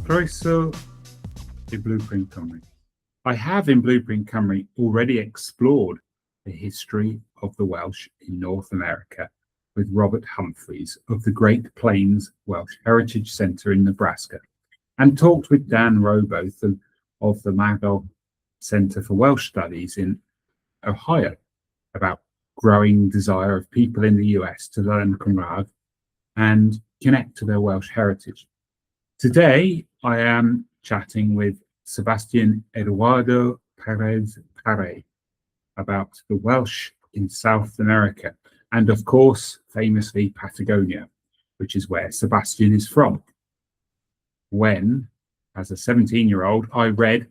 Croeso i Blueprint Cymru. I have in Blueprint Cymru already explored the history of the Welsh in North America with Robert Humphreys of the Great Plains Welsh Heritage Centre in Nebraska, and talked with Dan Roboth of the Magog Centre for Welsh Studies in Ohio about growing desire of people in the US to learn Cymraeg and connect to their Welsh heritage. Today, I am chatting with Sebastian Eduardo Pèrez Parry about the Welsh in South America, and of course, famously Patagonia, which is where Sebastian is from. When, as a 17-year-old, I read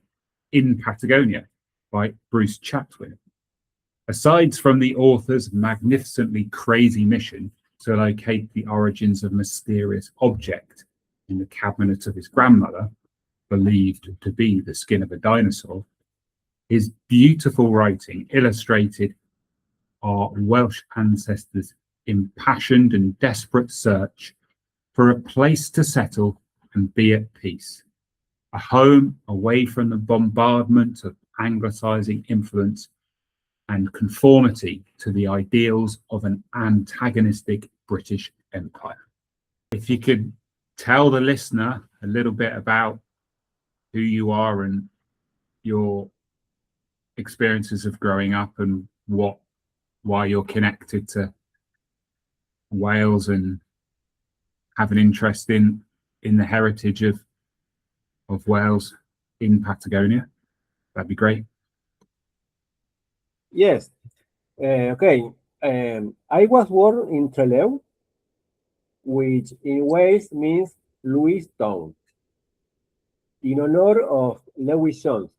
In Patagonia by Bruce Chatwin. Aside from the author's magnificently crazy mission to locate the origins of a mysterious object in the cabinet of his grandmother, believed to be the skin of a dinosaur, his beautiful writing illustrated our Welsh ancestors' impassioned and desperate search for a place to settle and be at peace, a home away from the bombardment of Anglicising influence and conformity to the ideals of an antagonistic British Empire. If you could tell the listener a little bit about who you are and your experiences of growing up and why you're connected to Wales and have an interest in the heritage of Wales in Patagonia, that'd be great. Yes. Okay. I was born in Trelew, which in Wales means Lewis Town, in honor of Lewis Jones,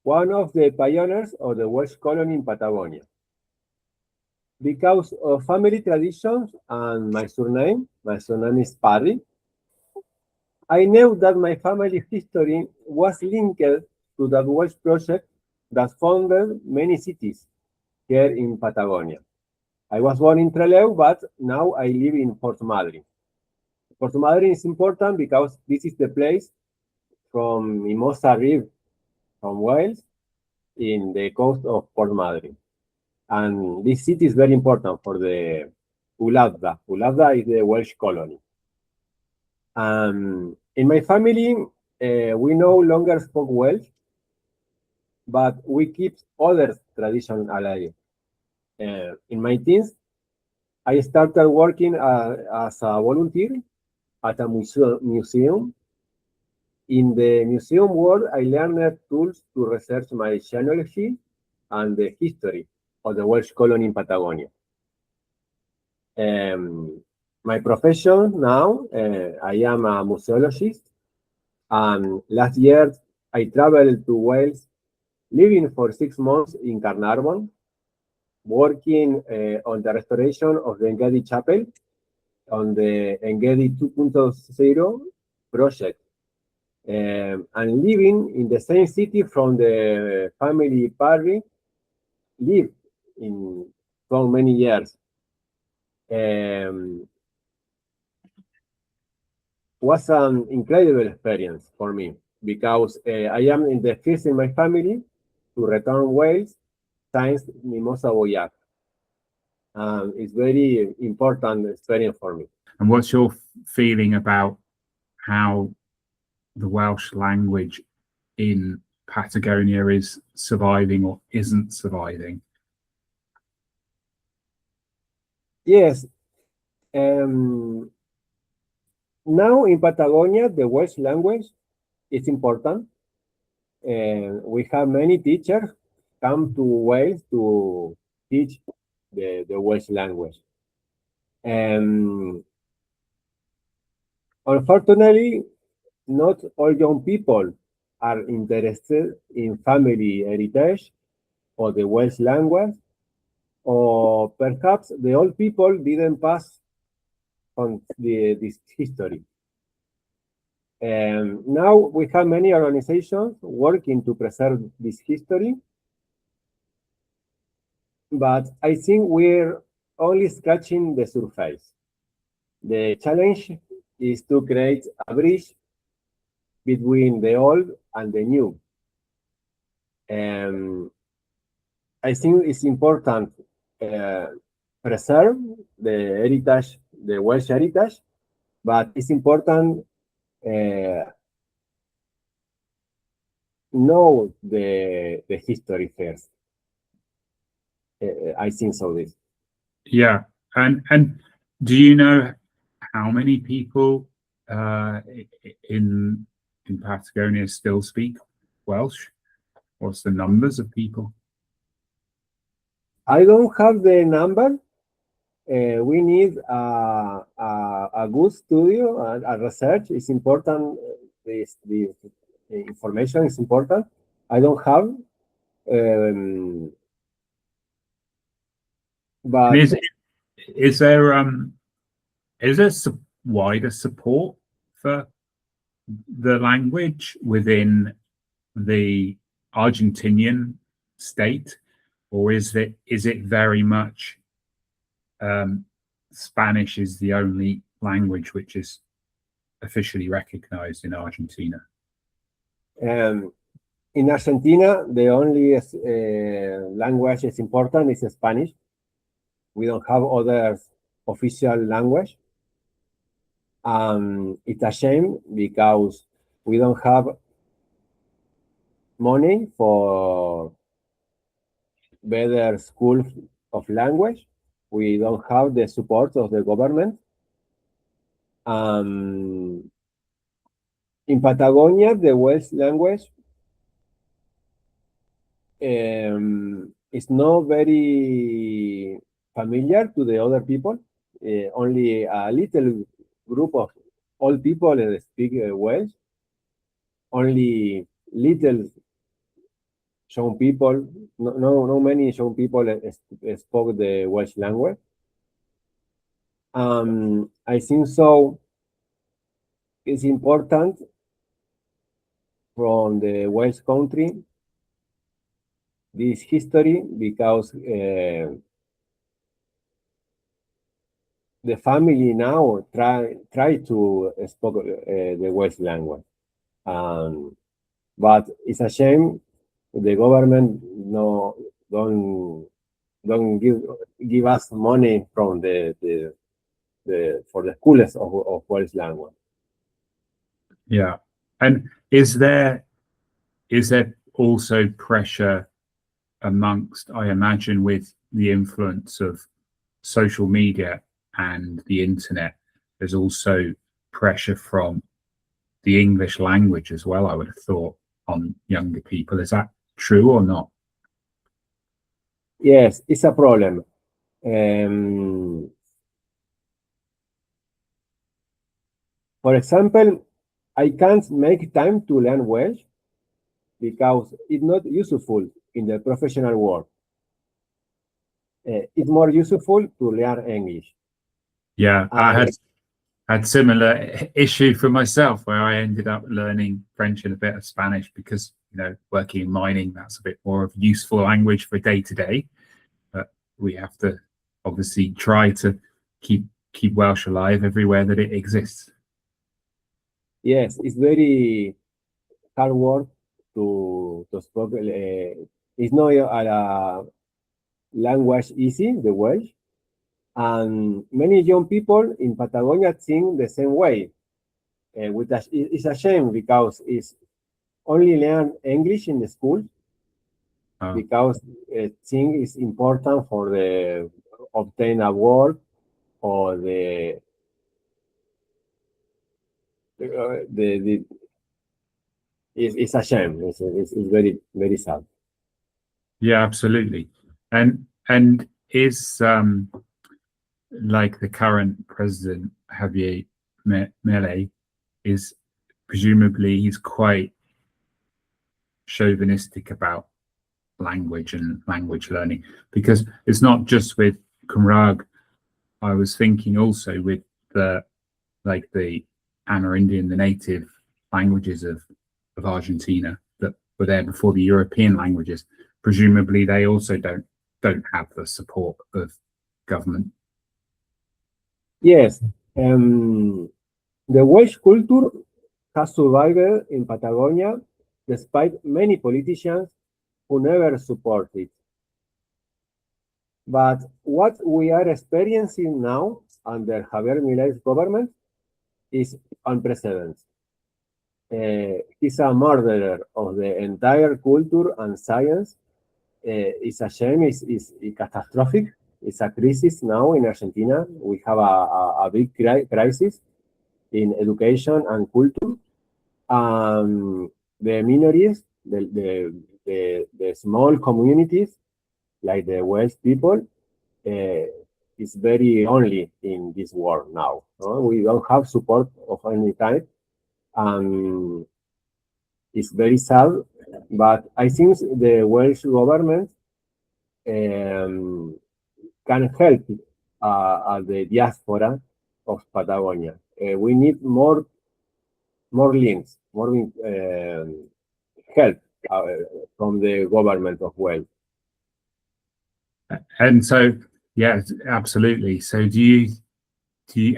one of the pioneers of the Welsh colony in Patagonia. Because of family traditions and my surname is Parry, I knew that my family history was linked to that Welsh project that founded many cities here in Patagonia. I was born in Trelew, but now I live in Port Madryn. Port Madryn is important because this is the place from Mimosa River from Wales in the coast of Port Madryn. And this city is very important for the Wladfa. Wladfa is the Welsh colony. In my family, we no longer spoke Welsh, but we keep other traditions alive. In my teens, I started working as a volunteer at a museum. In the museum world, I learned tools to research my genealogy and the history of the Welsh colony in Patagonia. My profession now, I am a museologist, and last year I traveled to Wales, living for 6 months in Carnarvon, working on the restoration of the Engedi Chapel on the Engedi 2.0 project, and living in the same city from the family Parry lived in so many years. Was an incredible experience for me because I am in the first in my family to return Wales since Mimosa voyage. It's very important experience for me. And what's your feeling about how the Welsh language in Patagonia is surviving or isn't surviving? Yes. Now in Patagonia, the Welsh language is important. We have many teachers come to Wales to teach the Welsh language. Unfortunately, not all young people are interested in family heritage or the Welsh language, or perhaps the old people didn't pass on this history. Now we have many organizations working to preserve this history, but I think we're only scratching the surface. The challenge is to create a bridge between the old and the new. I think it's important preserve the heritage, the Welsh heritage, but it's important know the history first. I think so. This. Yeah, and do you know how many people in Patagonia still speak Welsh? What's the numbers of people? I don't have the number. We need a good studio, a research is important. The information is important. I don't have, but is there wider support for the language within the Argentinian state, or is it very much Spanish is the only language which is officially recognized in Argentina? In Argentina, the only language is important is Spanish. We don't have other official language. It's a shame because we don't have money for better school of language. We don't have the support of the government. In Patagonia, the Welsh language is not very familiar to the other people. Only a little group of old people speak Welsh. Only little young people, no many young people spoke the Welsh language. I think so. It's important from the Welsh country this history because the family now try to speak the Welsh language, but it's a shame the government don't give us money from for the schools of Welsh language. Yeah, and is there also pressure amongst, I imagine, with the influence of social media and the internet, there's also pressure from the English language as well, I would have thought, on younger people. Is that true or not? Yes, it's a problem. For example, I can't make time to learn Welsh because it's not useful in the professional world. It's more useful to learn English. Yeah, I had similar issue for myself where I ended up learning French and a bit of Spanish because, you know, working in mining, that's a bit more of useful language for day to day. But we have to obviously try to keep Welsh alive everywhere that it exists. Yes, it's very hard work to speak. It's not a language easy, the Welsh. And many young people in Patagonia think the same way. It's a shame because it's only learn English in the school because think it's important for the obtain a work or it's a shame. It's very, very sad. Yeah, absolutely. And is like the current president, Javier Milei, is presumably he's quite chauvinistic about language and language learning, because it's not just with Cymraeg. I was thinking also with the Amerindian, the native languages of Argentina that were there before the European languages. Presumably they also don't have the support of government. Yes, the Welsh culture has survived in Patagonia despite many politicians who never support it. But what we are experiencing now under Javier Milei's government is unprecedented. He's a murderer of the entire culture and science. It's a shame, it's catastrophic. It's a crisis now in Argentina. We have a big crisis in education and culture. The minorities, the small communities, like the Welsh people, is very lonely in this war now. We don't have support of any kind. It's very sad, but I think the Welsh government can help the diaspora of Patagonia. We need more links, more help from the government of Wales. And so, yeah, absolutely. So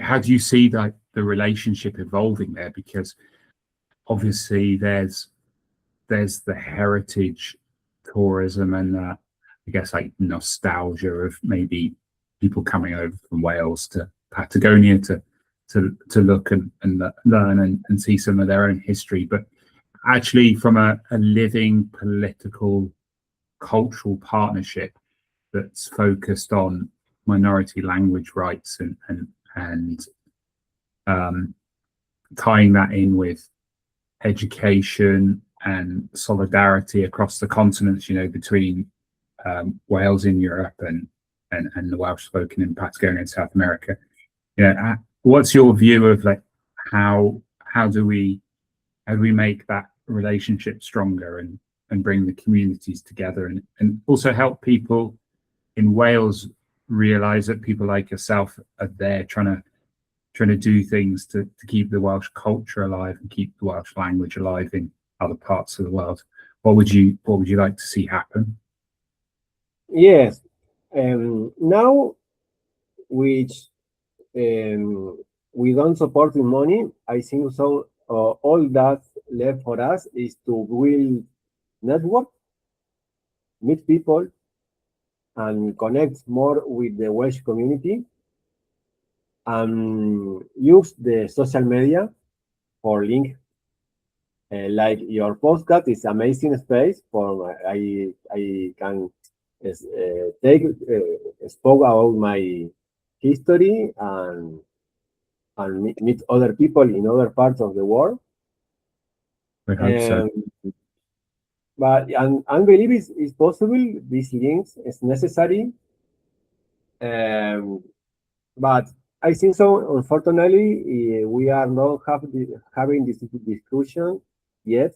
how do you see like the relationship evolving there? Because obviously there's the heritage tourism and I guess like nostalgia of maybe people coming over from Wales to Patagonia to look and learn and see some of their own history, but actually from a living political cultural partnership that's focused on minority language rights and tying that in with education and solidarity across the continents, between Wales in Europe and the Welsh spoken in Patagonia and South America. What's your view of like how do we make that relationship stronger and bring the communities together and also help people in Wales realize that people like yourself are there trying to do things to keep the Welsh culture alive and keep the Welsh language alive in other parts of the world? What would you like to see happen? Yes, now which we don't support with money, I think so. All that left for us is to build network, meet people, and connect more with the Welsh community, and use the social media for link. Like your podcast is amazing space for I can spoke about my history and meet other people in other parts of the world. I hope so. But I believe it's possible. These links is necessary. But I think so. Unfortunately, we are not having this discussion yet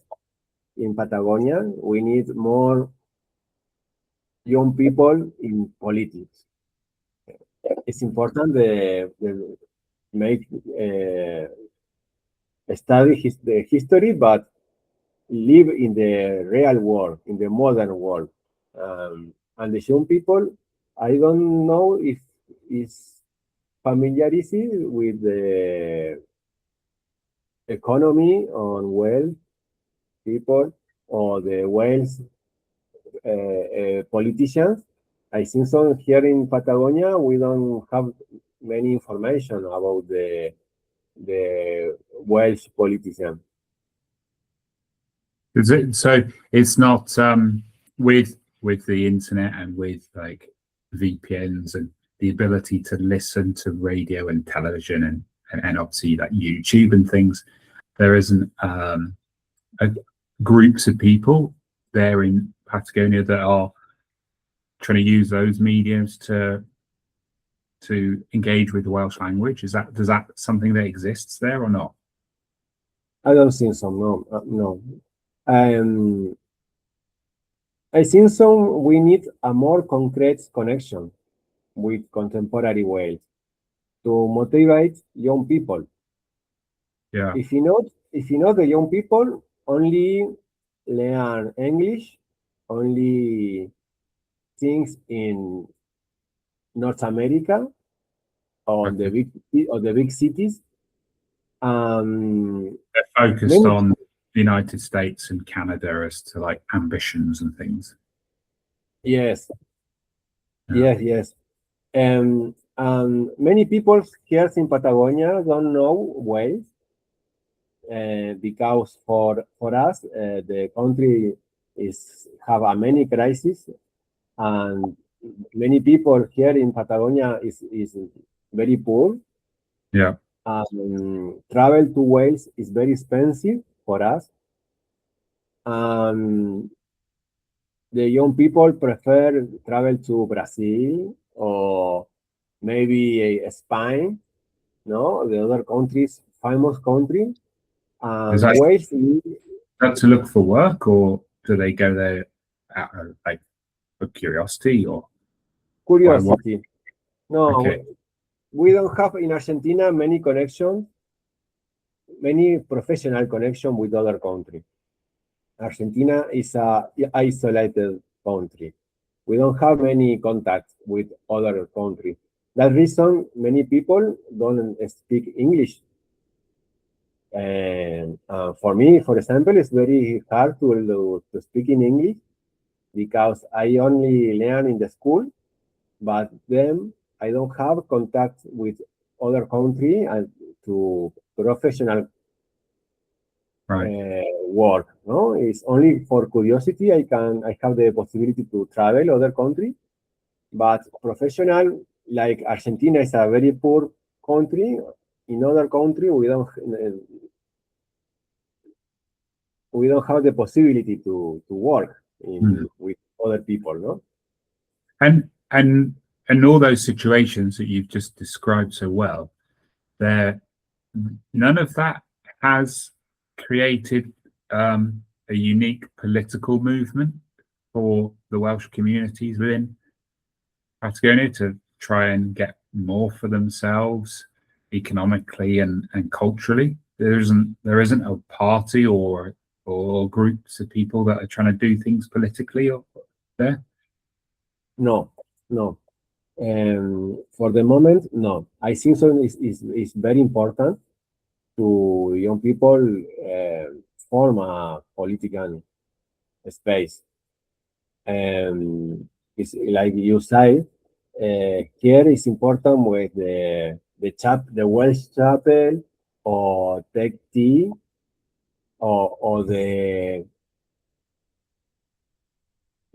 in Patagonia. We need more young people in politics. It's important to make study the history, but live in the real world, in the modern world. And the young people, I don't know if it's familiarized with the economy on Welsh people or the Welsh politicians. I think so. Here in Patagonia, we don't have many information about the Welsh politicians. So it's not with the internet and with like VPNs and the ability to listen to radio and television and obviously like YouTube and things. There isn't groups of people there in Patagonia that are trying to use those mediums to engage with the Welsh language. Does that something that exists there or not? I don't think so. No. I think so. We need a more concrete connection with contemporary Wales to motivate young people. Yeah. If you know the young people only learn English, only things in North America or the big cities, They're focused on the United States and Canada as to like ambitions and things. Yes, Yeah. yes. And many people here in Patagonia don't know Wales, because for us the country have a many crises, and many people here in Patagonia is very poor. Yeah. Travel to Wales is very expensive for us. The young people prefer travel to Brazil or maybe Spain, no, the other countries, famous country. Is And Wales is that to look for work, or do they go there out of, like, for curiosity or by what? curiosity. No, Okay. we don't have in Argentina many connections, many professional connection with other countries. Argentina is a isolated country. We don't have many contacts with other countries. That reason, many people don't speak English. And for me, for example, it's very hard to speak in English because I only learn in the school, but then I don't have contact with other country and to professional work. No, it's only for curiosity. I have the possibility to travel other country, but professional like Argentina is a very poor country. In other country, we don't have the possibility to work with other people, no? And all those situations that you've just described so well, none of that has created a unique political movement for the Welsh communities within Patagonia to try and get more for themselves economically and culturally. There isn't a party or groups of people that are trying to do things politically there. No. For the moment, no. I think so is very important to young people form a political space. It's like you say, here is important with the Welsh chapel or tech tea or the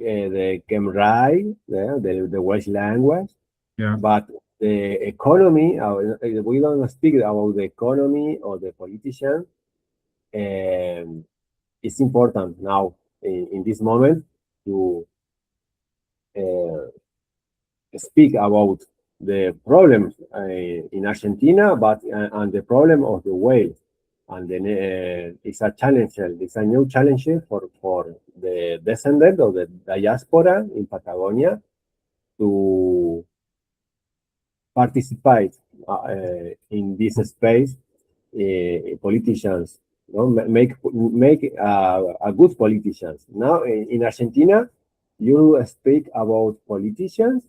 Cymraeg, the Welsh language. Yeah. But the economy, we don't speak about the economy or the politician. It's important now in this moment to speak about the problems in Argentina, but and the problem of the whale. And then it's a challenge. It's a new challenge for the descendant of the diaspora in Patagonia to participate in this space. Politicians, no? make a good politicians. Now in Argentina, you speak about politicians,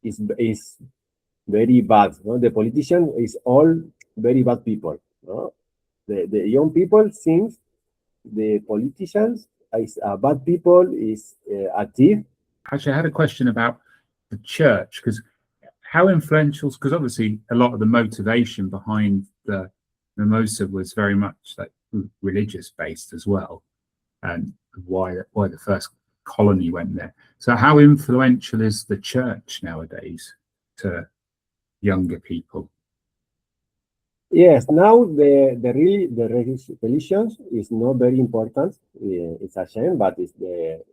is very bad. No? The politician is all very bad people. No? The young people think the politicians is bad people, is a thief. Actually, I had a question about the church, because how influential, because obviously a lot of the motivation behind the mimosa was very much like religious based as well, and why the first colony went there. So how influential is the church nowadays to younger people? Yes, now the religions is not very important. It's a shame, but it's the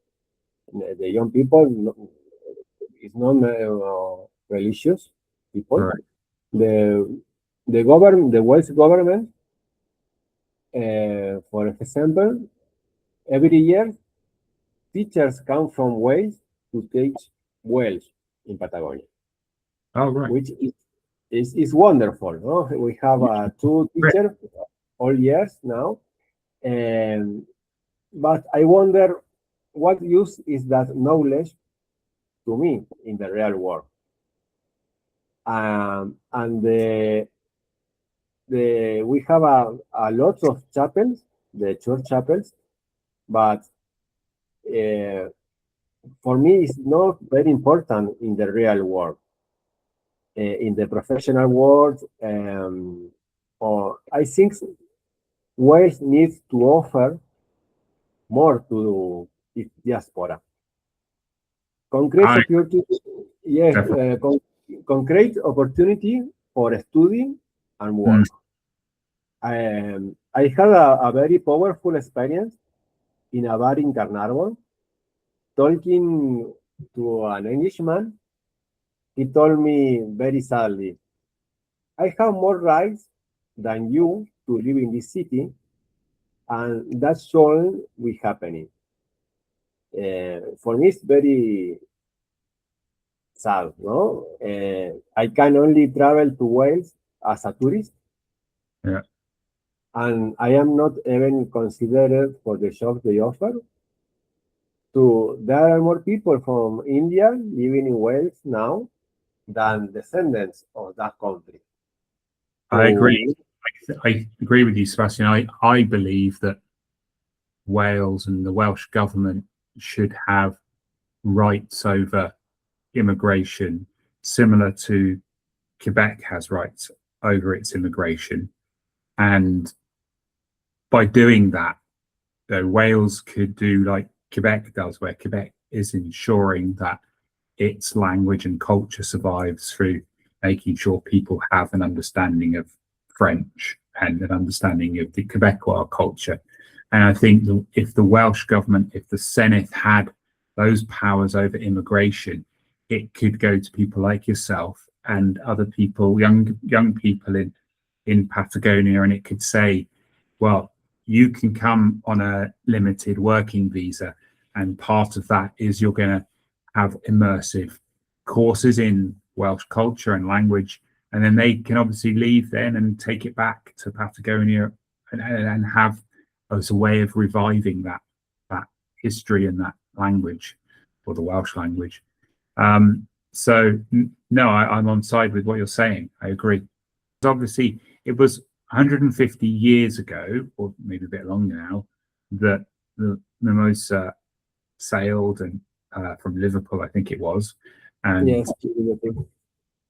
young people is not religious people. Right. The Welsh government, for example, every year teachers come from Wales to teach Welsh in Patagonia. Oh, right. Which is wonderful. No? We have 2 teachers all years now, but I wonder what use is that knowledge to me in the real world. And we have a lot of chapels, the church chapels, but for me, it's not very important in the real world. In the professional world, or I think Wales needs to offer more to its diaspora. Concrete opportunity, yes, concrete opportunity for studying and work. I had a very powerful experience in a bar in Carnarvon, talking to an Englishman. He told me very sadly, I have more rights than you to live in this city, and that shouldn't be happening. For me, it's very sad, no? I can only travel to Wales as a tourist. Yeah. And I am not even considered for the jobs they offer. There are more people from India living in Wales now than descendants of that country. I agree. I agree with you, Sebastian. I believe that Wales and the Welsh government should have rights over immigration, similar to Quebec has rights over its immigration. And by doing that, Wales could do like Quebec does, where Quebec is ensuring that its language and culture survives through making sure people have an understanding of French and an understanding of the Quebecois culture. And I think if the Welsh government, if the Senedd had those powers over immigration, it could go to people like yourself and other people, young people in Patagonia, and it could say, well, you can come on a limited working visa, and part of that is you're going to have immersive courses in Welsh culture and language, and then they can obviously leave then and take it back to Patagonia and have as a way of reviving that history and that language, or the Welsh language. So no, I'm on side with what you're saying. I agree. Obviously, it was 150 years ago, or maybe a bit longer now, that the Mimosa sailed and from Liverpool, I think it was, and yes,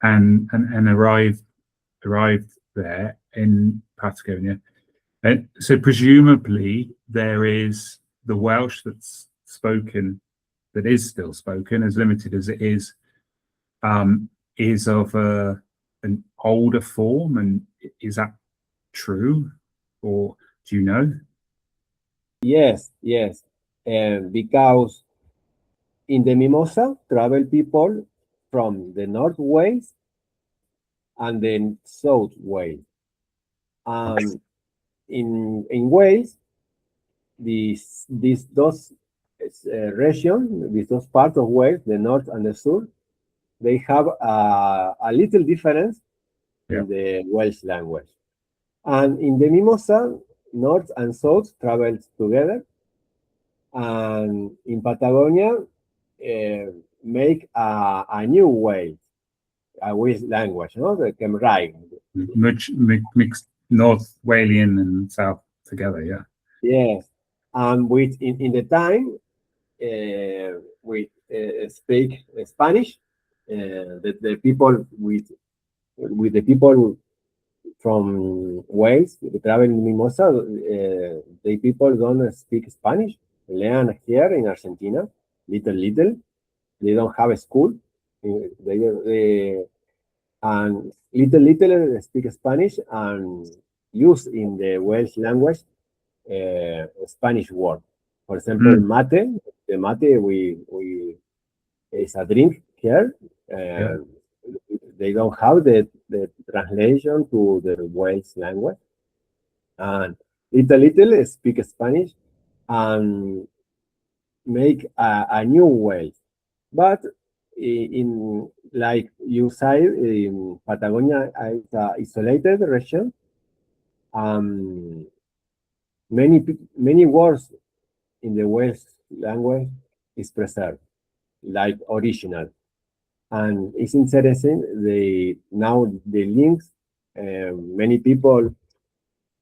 and arrived there in Patagonia. And so presumably there is the Welsh that's spoken, that is still spoken, as limited as it is of an older form. And is that true, or do you know? Yes, because in the Mimosa travel people from the North Wales and the South Wales. In Wales, those regions, those parts of Wales, the North and the South, they have a little difference in the Welsh language. And in the Mimosa, North and South travel together. And in Patagonia, make a new way, a Welsh language, no? They can write. Much mixed North Walian and South together, yeah. Yes, and in the time we speak Spanish. The people with the people from Wales, the travel in Mimosa, the people don't speak Spanish. Learn here in Argentina, little. They don't have a school. And little speak Spanish and use in the Welsh language Spanish word. For example, mate. The mate we is a drink here. They don't have the translation to the Welsh language. And little speak Spanish and make a new way. But in, like you say, in Patagonia, it's an isolated region. Many words in the Welsh language is preserved, like original. And it's interesting, now the links Many people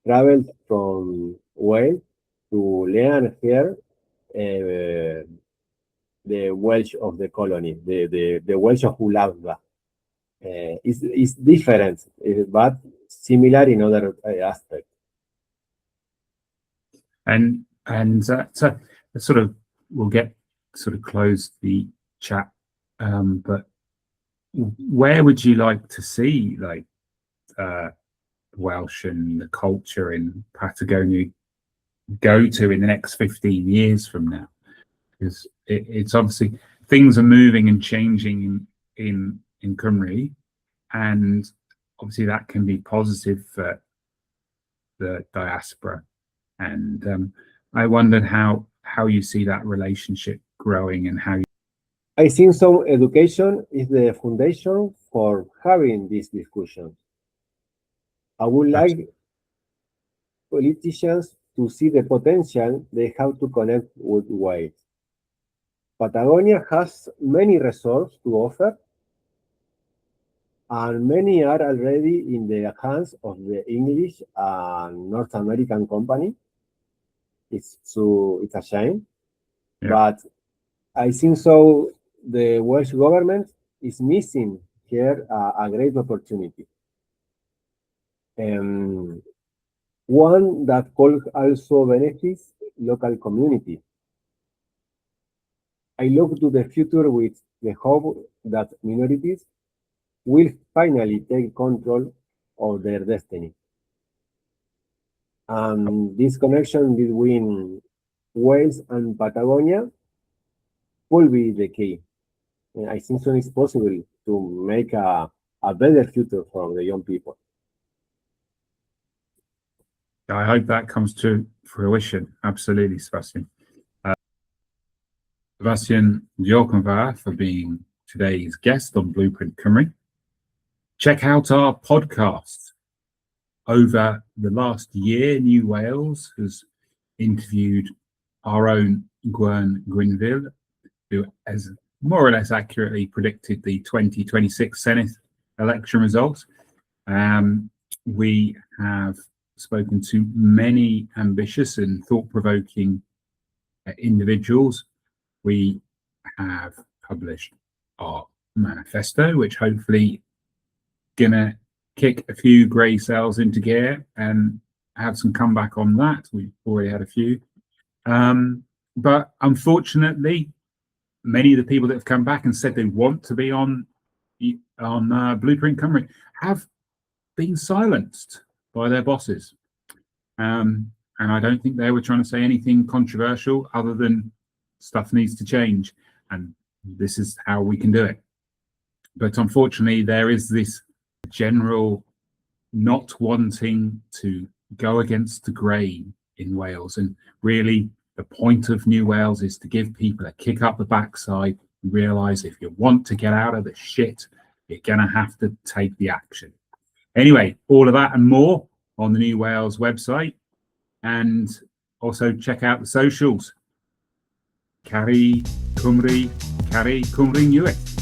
traveled from Wales to learn here the Welsh of the colony, the Welsh of Wladfa. It's different, but similar in other aspects. And so sort of we'll get sort of close the chat, but where would you like to see like Welsh and the culture in Patagonia go to in the next 15 years from now? Because it's obviously things are moving and changing in Cymru, and obviously that can be positive for the diaspora. And I wondered how you see that relationship growing and how. I think so. Education is the foundation for having this discussion. I would like politicians to see the potential they have to connect with Wales. Patagonia has many resources to offer, and many are already in the hands of the English and North American company. It's a shame, Yeah. but I think so. The Welsh government is missing here a great opportunity. One that could also benefit local community. I look to the future with the hope that minorities will finally take control of their destiny. And this connection between Wales and Patagonia will be the key. And I think so it's possible to make a better future for the young people. I hope that comes to fruition. Absolutely, Sebastian. Sebastian, diolch for being today's guest on Blueprint Cymru. Check out our podcast. Over the last year, New Wales has interviewed our own Gwen Gwynville, who has more or less accurately predicted the 2026 Senate election results. We have spoken to many ambitious and thought-provoking individuals. We have published our manifesto, which hopefully gonna kick a few grey cells into gear and have some comeback on that. We've already had a few. But unfortunately, many of the people that have come back and said they want to be on Blueprint Cymru have been silenced by their bosses. And I don't think they were trying to say anything controversial other than stuff needs to change. And this is how we can do it. But unfortunately, there is this general not wanting to go against the grain in Wales. And really, the point of New Wales is to give people a kick up the backside and realise if you want to get out of the shit, you're going to have to take the action. Anyway, all of that and more on the New Wales website. And also check out the socials. Cari Cymru, Cari Cymru Newydd.